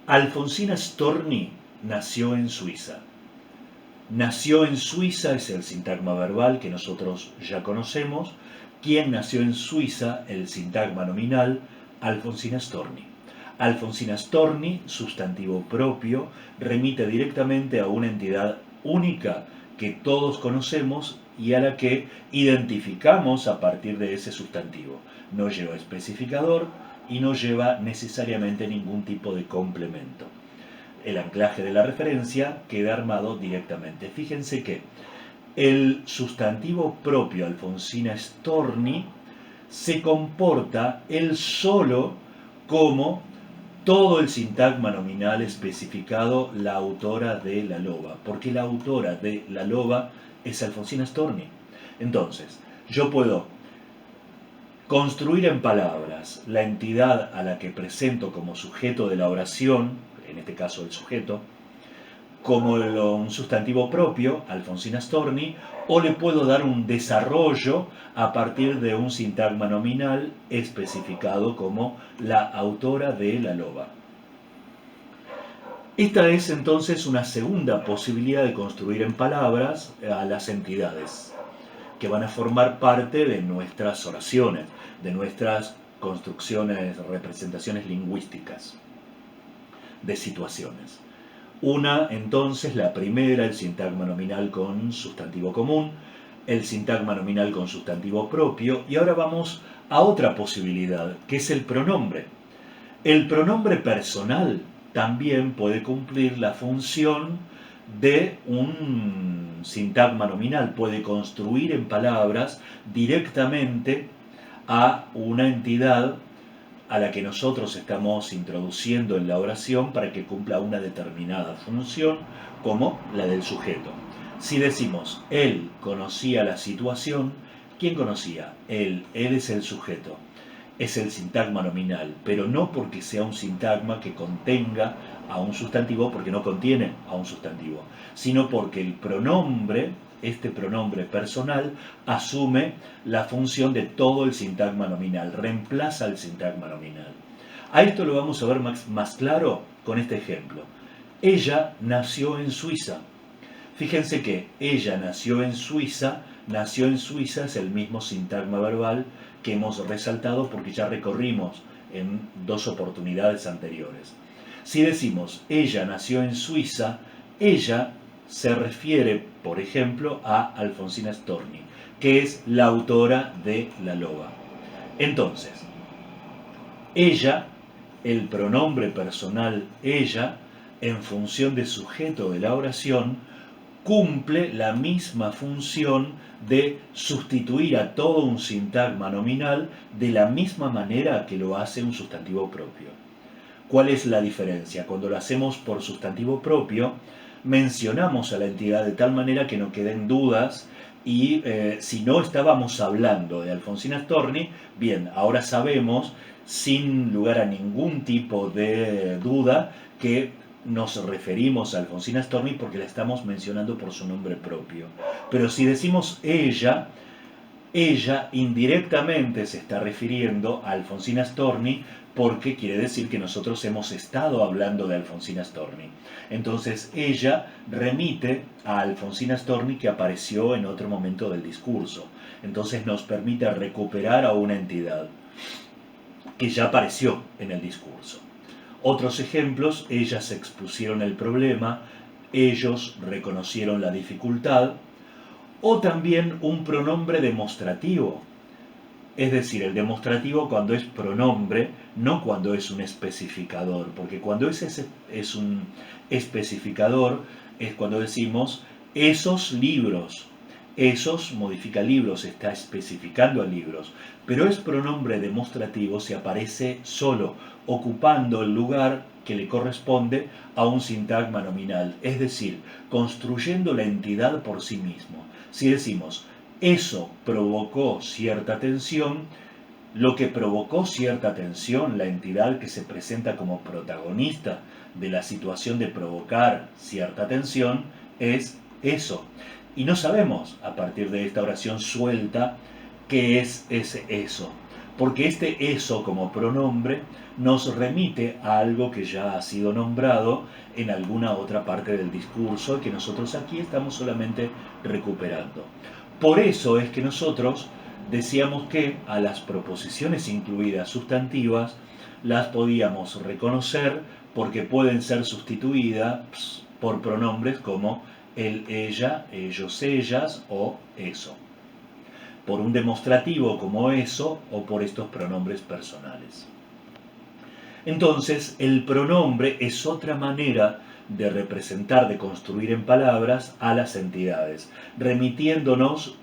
Alfonsina Storni nació en Suiza. Nació en Suiza es el sintagma verbal que nosotros ya conocemos. ¿Quién nació en Suiza? El sintagma nominal, Alfonsina Storni. Alfonsina Storni, sustantivo propio, remite directamente a una entidad única que todos conocemos y a la que identificamos a partir de ese sustantivo. No lleva especificador y no lleva necesariamente ningún tipo de complemento. El anclaje de la referencia queda armado directamente. Fíjense que el sustantivo propio Alfonsina Storni se comporta él solo como todo el sintagma nominal especificado la autora de La Loba, porque la autora de La Loba es Alfonsina Storni. Entonces, yo puedo construir en palabras la entidad a la que presento como sujeto de la oración, en este caso el sujeto, como un sustantivo propio, Alfonsina Storni, o le puedo dar un desarrollo a partir de un sintagma nominal especificado como la autora de La Loba. Esta es entonces una segunda posibilidad de construir en palabras a las entidades que van a formar parte de nuestras oraciones, de nuestras construcciones, representaciones lingüísticas de situaciones. Una, entonces, la primera, el sintagma nominal con sustantivo común, el sintagma nominal con sustantivo propio, y ahora vamos a otra posibilidad, que es el pronombre. El pronombre personal también puede cumplir la función de un sintagma nominal, puede construir en palabras directamente a una entidad a la que nosotros estamos introduciendo en la oración para que cumpla una determinada función, como la del sujeto. Si decimos, él conocía la situación, ¿quién conocía? Él es el sujeto. Es el sintagma nominal, pero no porque sea un sintagma que contenga a un sustantivo, porque no contiene a un sustantivo, sino porque el pronombre, este pronombre personal, asume la función de todo el sintagma nominal, reemplaza el sintagma nominal. A esto lo vamos a ver más claro con este ejemplo. Ella nació en Suiza. Fíjense que ella nació en Suiza es el mismo sintagma verbal que hemos resaltado porque ya recorrimos en dos oportunidades anteriores. Si decimos ella nació en Suiza, ella se refiere, por ejemplo, a Alfonsina Storni, que es la autora de La Loba. Entonces, ella, el pronombre personal ella, en función de sujeto de la oración, cumple la misma función de sustituir a todo un sintagma nominal de la misma manera que lo hace un sustantivo propio. ¿Cuál es la diferencia? Cuando lo hacemos por sustantivo propio, mencionamos a la entidad de tal manera que no queden dudas y si no estábamos hablando de Alfonsina Storni, bien, ahora sabemos sin lugar a ningún tipo de duda que nos referimos a Alfonsina Storni porque la estamos mencionando por su nombre propio. Pero si decimos ella indirectamente se está refiriendo a Alfonsina Storni porque quiere decir que nosotros hemos estado hablando de Alfonsina Storni. Entonces ella remite a Alfonsina Storni que apareció en otro momento del discurso. Entonces nos permite recuperar a una entidad que ya apareció en el discurso. Otros ejemplos, ellas expusieron el problema, ellos reconocieron la dificultad, o también un pronombre demostrativo. Es decir, el demostrativo cuando es pronombre, no cuando es un especificador, porque cuando es un especificador es cuando decimos esos libros, esos modifica libros, está especificando a libros, pero es pronombre demostrativo si aparece solo, ocupando el lugar que le corresponde a un sintagma nominal, es decir, construyendo la entidad por sí mismo. Si decimos, eso provocó cierta tensión, lo que provocó cierta tensión, la entidad que se presenta como protagonista de la situación de provocar cierta tensión, es eso. Y no sabemos, a partir de esta oración suelta, qué es ese eso. porque este eso como pronombre nos remite a algo que ya ha sido nombrado en alguna otra parte del discurso y que nosotros aquí estamos solamente recuperando. Por eso es que nosotros decíamos que a las proposiciones incluidas sustantivas las podíamos reconocer porque pueden ser sustituidas por pronombres como el, ella, ellos, ellas o eso, por un demostrativo como eso o por estos pronombres personales. Entonces, el pronombre es otra manera de representar, de construir en palabras a las entidades, remitiéndonos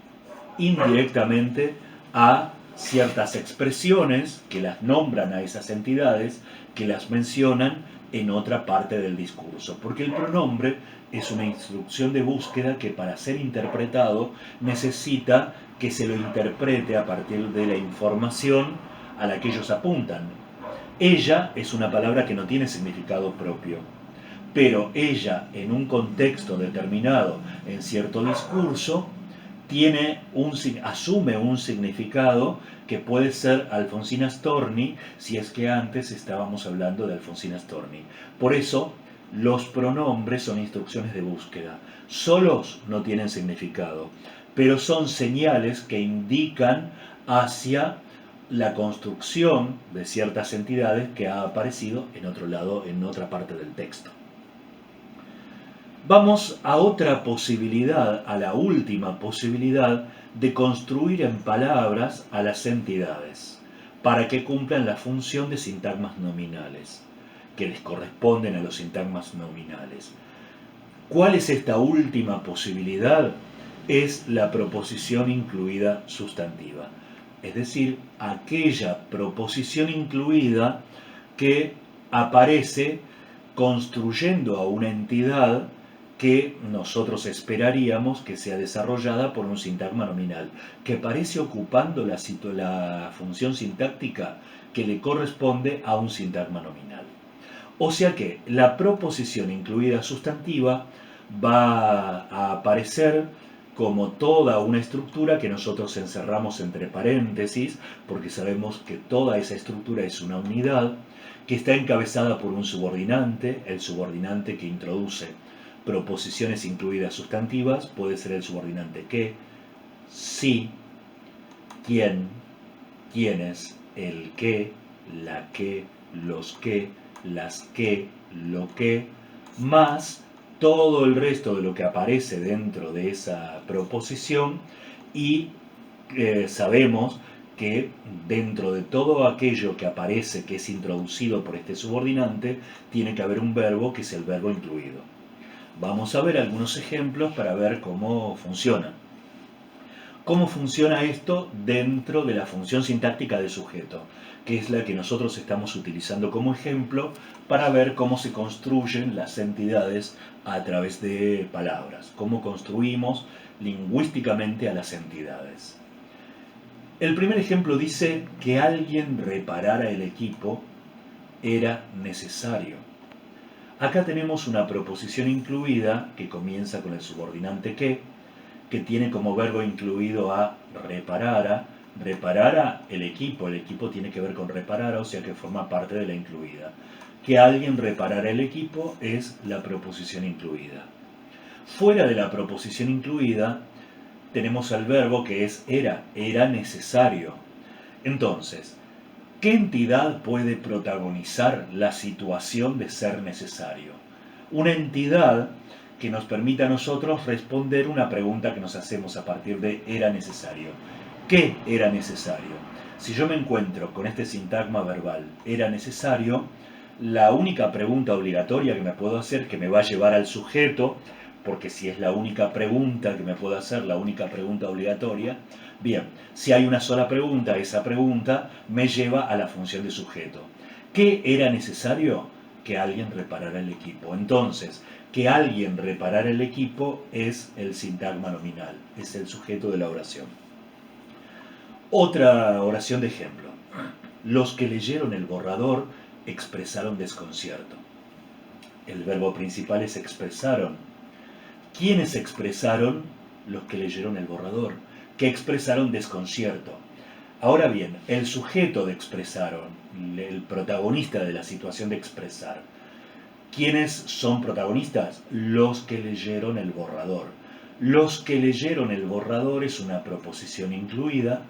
indirectamente a ciertas expresiones que las nombran a esas entidades, que las mencionan en otra parte del discurso. Porque el pronombre es una instrucción de búsqueda que para ser interpretado necesita que se lo interprete a partir de la información a la que ellos apuntan. Ella es una palabra que no tiene significado propio, pero ella en un contexto determinado, en cierto discurso, asume un significado que puede ser Alfonsina Storni, si es que antes estábamos hablando de Alfonsina Storni. Por eso, los pronombres son instrucciones de búsqueda. Solos no tienen significado, pero son señales que indican hacia la construcción de ciertas entidades que ha aparecido en otro lado, en otra parte del texto. Vamos a otra posibilidad, a la última posibilidad de construir en palabras a las entidades para que cumplan la función de sintagmas nominales que les corresponden a los sintagmas nominales. ¿Cuál es esta última posibilidad? Es la proposición incluida sustantiva, es decir, aquella proposición incluida que aparece construyendo a una entidad que nosotros esperaríamos que sea desarrollada por un sintagma nominal, que aparece ocupando la función sintáctica que le corresponde a un sintagma nominal. O sea que la proposición incluida sustantiva va a aparecer como toda una estructura que nosotros encerramos entre paréntesis, porque sabemos que toda esa estructura es una unidad, que está encabezada por un subordinante, el subordinante que introduce proposiciones incluidas sustantivas, puede ser el subordinante que, si, quién, quiénes, el que, la que, los que, las que, lo que, más todo el resto de lo que aparece dentro de esa proposición y sabemos que dentro de todo aquello que aparece, que es introducido por este subordinante, tiene que haber un verbo que es el verbo incluido. Vamos a ver algunos ejemplos para ver cómo funciona. ¿Cómo funciona esto dentro de la función sintáctica del sujeto? Que es la que nosotros estamos utilizando como ejemplo para ver cómo se construyen las entidades a través de palabras, cómo construimos lingüísticamente a las entidades. El primer ejemplo dice que alguien reparara el equipo era necesario. Acá tenemos una proposición incluida que comienza con el subordinante que tiene como verbo incluido a reparara. Reparara el equipo tiene que ver con reparar, o sea que forma parte de la incluida. Que alguien reparara el equipo es la proposición incluida. Fuera de la proposición incluida tenemos al verbo que es era necesario. Entonces, ¿qué entidad puede protagonizar la situación de ser necesario? Una entidad que nos permita a nosotros responder una pregunta que nos hacemos a partir de era necesario. ¿Qué era necesario? Si yo me encuentro con este sintagma verbal, era necesario, la única pregunta obligatoria que me puedo hacer, que me va a llevar al sujeto, porque si es la única pregunta que me puedo hacer, la única pregunta obligatoria, bien, si hay una sola pregunta, esa pregunta me lleva a la función de sujeto. ¿Qué era necesario? Que alguien reparara el equipo. Entonces, que alguien reparara el equipo es el sintagma nominal, es el sujeto de la oración. Otra oración de ejemplo. Los que leyeron el borrador expresaron desconcierto. El verbo principal es expresaron. ¿Quiénes expresaron? Los que leyeron el borrador, que expresaron desconcierto. Ahora bien, el sujeto de expresaron, el protagonista de la situación de expresar, ¿quiénes son protagonistas? Los que leyeron el borrador. Los que leyeron el borrador es una proposición incluida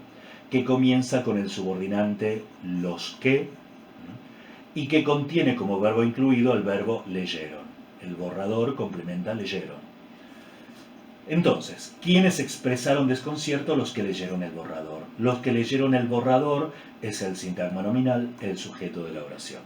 que comienza con el subordinante los que, ¿no?, y que contiene como verbo incluido el verbo leyeron. El borrador complementa leyeron. Entonces, ¿quiénes expresaron desconcierto? Los que leyeron el borrador. Los que leyeron el borrador es el sintagma nominal, el sujeto de la oración.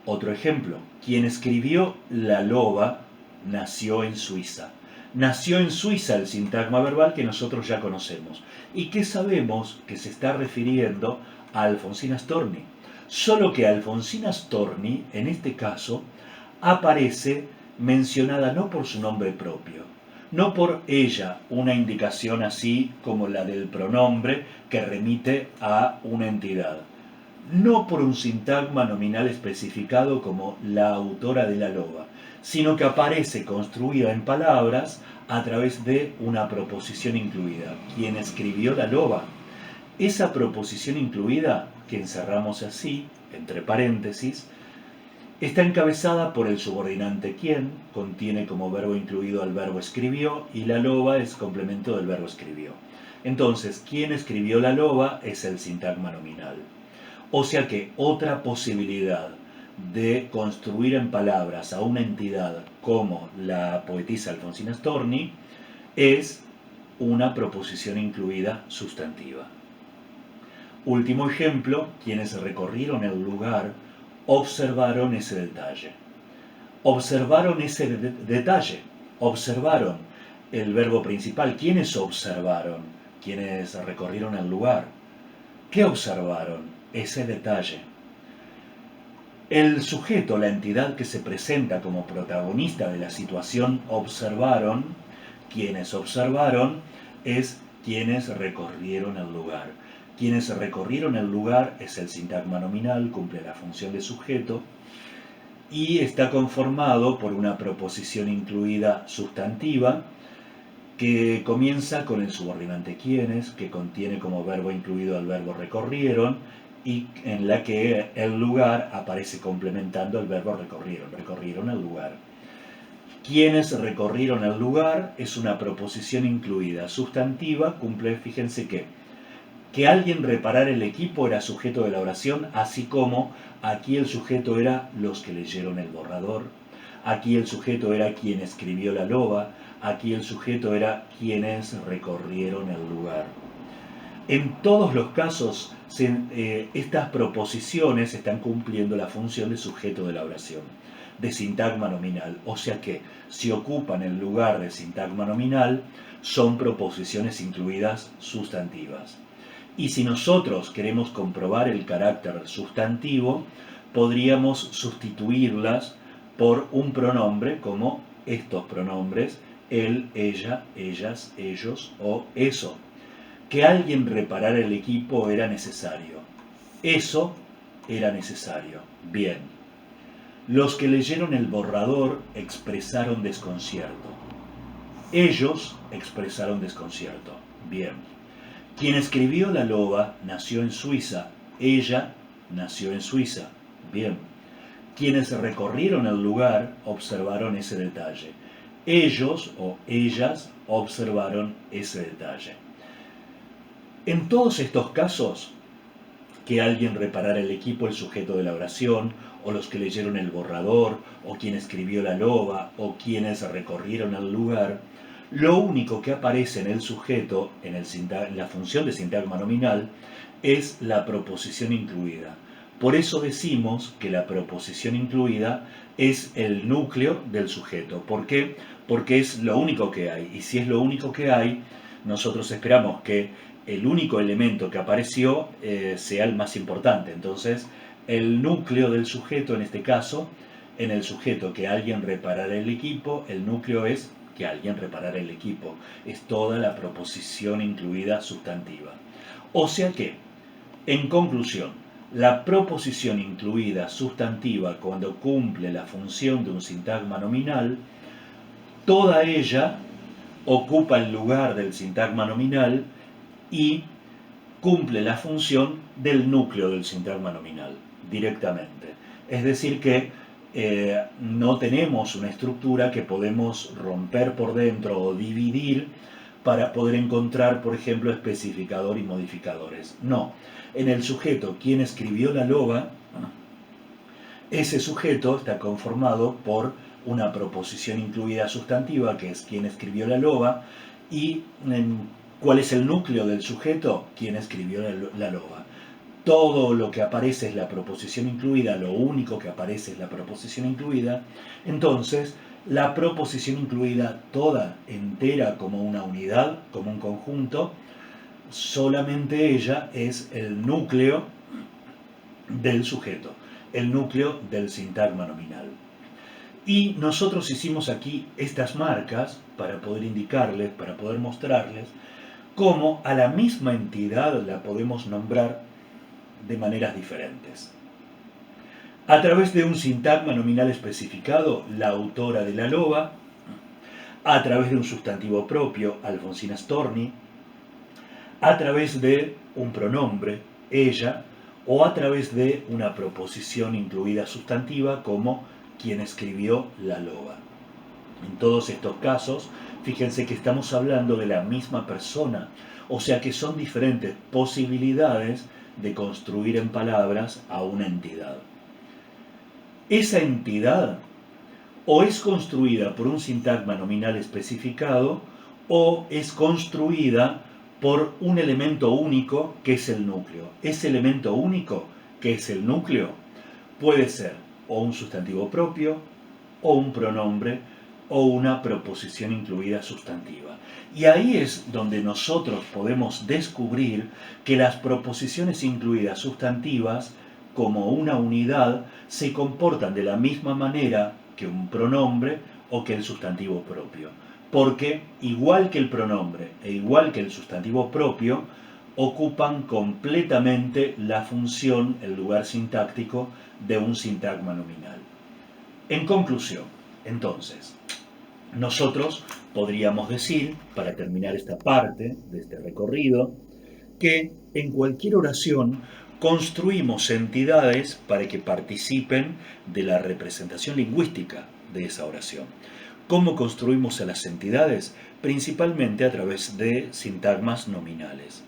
Otro ejemplo, quien escribió La loba nació en Suiza. Nació en Suiza el sintagma verbal que nosotros ya conocemos y que sabemos que se está refiriendo a Alfonsina Storni. Solo que Alfonsina Storni, en este caso, aparece mencionada no por su nombre propio, no por ella, una indicación así como la del pronombre que remite a una entidad, no por un sintagma nominal especificado como la autora de La loba, sino que aparece construida en palabras a través de una proposición incluida. ¿Quién escribió La loba? Esa proposición incluida, que encerramos así, entre paréntesis, está encabezada por el subordinante quién, contiene como verbo incluido al verbo escribió y la loba es complemento del verbo escribió. Entonces, ¿quién escribió La loba? Es el sintagma nominal. O sea que otra posibilidad de construir en palabras a una entidad como la poetisa Alfonsina Storni es una proposición incluida sustantiva. Último ejemplo, quienes recorrieron el lugar observaron ese detalle. Observaron ese detalle. Observaron el verbo principal. ¿Quiénes observaron? Quienes recorrieron el lugar. ¿Qué observaron? Ese detalle. El sujeto, la entidad que se presenta como protagonista de la situación observaron, quienes observaron, es quienes recorrieron el lugar. Quienes recorrieron el lugar es el sintagma nominal, cumple la función de sujeto y está conformado por una proposición incluida sustantiva que comienza con el subordinante quienes, que contiene como verbo incluido al verbo recorrieron y en la que el lugar aparece complementando el verbo recorrieron el lugar. Quienes recorrieron el lugar es una proposición incluida sustantiva, cumple, fíjense que alguien reparara el equipo era sujeto de la oración, así como aquí el sujeto era los que leyeron el borrador, aquí el sujeto era quien escribió La loba, aquí el sujeto era quienes recorrieron el lugar. En todos los casos, estas proposiciones están cumpliendo la función de sujeto de la oración, de sintagma nominal, o sea que si ocupan el lugar de sintagma nominal, son proposiciones incluidas sustantivas. Y si nosotros queremos comprobar el carácter sustantivo, podríamos sustituirlas por un pronombre como estos pronombres, él, ella, ellas, ellos o eso. Que alguien reparara el equipo era necesario. Eso era necesario. Bien. Los que leyeron el borrador expresaron desconcierto. Ellos expresaron desconcierto. Bien. Quien escribió La loba nació en Suiza. Ella nació en Suiza. Bien. Quienes recorrieron el lugar observaron ese detalle. Ellos o ellas observaron ese detalle. En todos estos casos, que alguien reparara el equipo, el sujeto de la oración, o los que leyeron el borrador, o quien escribió La loba, o quienes recorrieron el lugar, lo único que aparece en el sujeto, en la función de sintagma nominal, es la proposición incluida. Por eso decimos que la proposición incluida es el núcleo del sujeto. ¿Por qué? Porque es lo único que hay. Y si es lo único que hay, nosotros esperamos que el único elemento que apareció sea el más importante. Entonces, el núcleo del sujeto, en este caso, en el sujeto que alguien reparara el equipo, el núcleo es que alguien reparara el equipo. Es toda la proposición incluida sustantiva. O sea que, en conclusión, la proposición incluida sustantiva cuando cumple la función de un sintagma nominal, toda ella ocupa el lugar del sintagma nominal y cumple la función del núcleo del sintagma nominal directamente. Es decir que no tenemos una estructura que podemos romper por dentro o dividir para poder encontrar, por ejemplo, especificador y modificadores. No. En el sujeto, quien escribió la loba, ese sujeto está conformado por una proposición incluida sustantiva, que es quien escribió la loba, y ¿cuál es el núcleo del sujeto? Quien escribió la loba. Todo lo que aparece es la proposición incluida, lo único que aparece es la proposición incluida. Entonces, la proposición incluida toda, entera, como una unidad, como un conjunto, solamente ella es el núcleo del sujeto, el núcleo del sintagma nominal. Y nosotros hicimos aquí estas marcas para poder indicarles, para poder mostrarles cómo a la misma entidad la podemos nombrar de maneras diferentes. A través de un sintagma nominal especificado, la autora de la loba; a través de un sustantivo propio, Alfonsina Storni; a través de un pronombre, ella; o a través de una proposición incluida sustantiva como quien escribió la loba. En todos estos casos, fíjense que estamos hablando de la misma persona, o sea que son diferentes posibilidades de construir en palabras a una entidad. Esa entidad o es construida por un sintagma nominal especificado o es construida por un elemento único que es el núcleo. Ese elemento único que es el núcleo puede ser o un sustantivo propio, o un pronombre, o una proposición incluida sustantiva. Y ahí es donde nosotros podemos descubrir que las proposiciones incluidas sustantivas, como una unidad, se comportan de la misma manera que un pronombre o que el sustantivo propio. Porque, igual que el pronombre e igual que el sustantivo propio, ocupan completamente la función, el lugar sintáctico de un sintagma nominal. En conclusión, entonces, nosotros podríamos decir, para terminar esta parte de este recorrido, que en cualquier oración construimos entidades para que participen de la representación lingüística de esa oración. ¿Cómo construimos a las entidades? Principalmente a través de sintagmas nominales.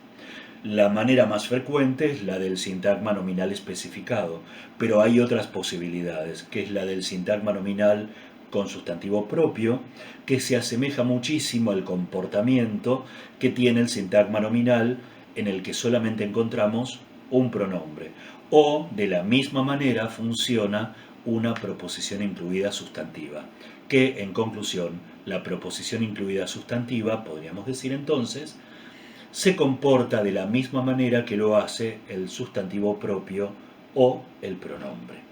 La manera más frecuente es la del sintagma nominal especificado, pero hay otras posibilidades, que es la del sintagma nominal con sustantivo propio, que se asemeja muchísimo al comportamiento que tiene el sintagma nominal, en el que solamente encontramos un pronombre, o de la misma manera funciona una proposición incluida sustantiva, que en conclusión, la proposición incluida sustantiva, podríamos decir entonces, se comporta de la misma manera que lo hace el sustantivo propio o el pronombre.